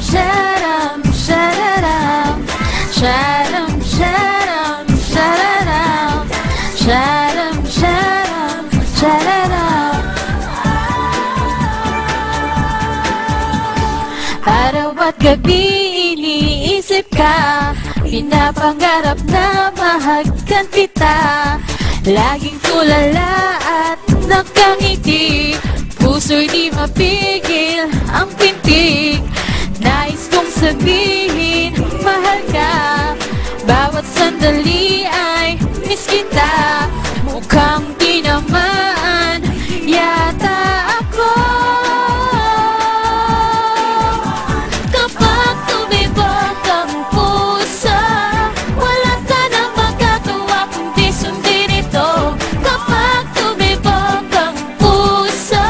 sharam, shararam, sharam, sharam, shararam, sharam, sharam, shararam. Araw at gabi iniisip ka, pinapangarap na mahagkan kita. Laging tulala at nakangiti, puso'y di mapigil ang pintig. Nais kong sabihin, mahal ka, bawat sandali ay miss kita. Mukhang tinamaan yata ako kapag tumibok ang puso. Wala ka nang magagawa kundi sundin ito. Kapag tumibok ang puso,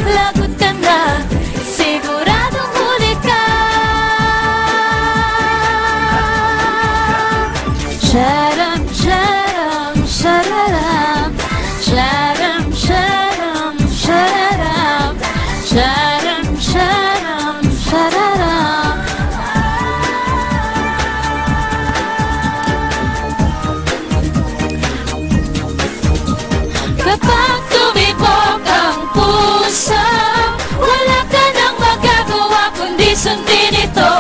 lagot ka na, siguradong huli ka. Sharam, sharam, shararam, sharam, sharam, shararam, sharam, sharam, shararam. Kapag tumibok ang puso, wala ka nang magagawa kundi sundin ito.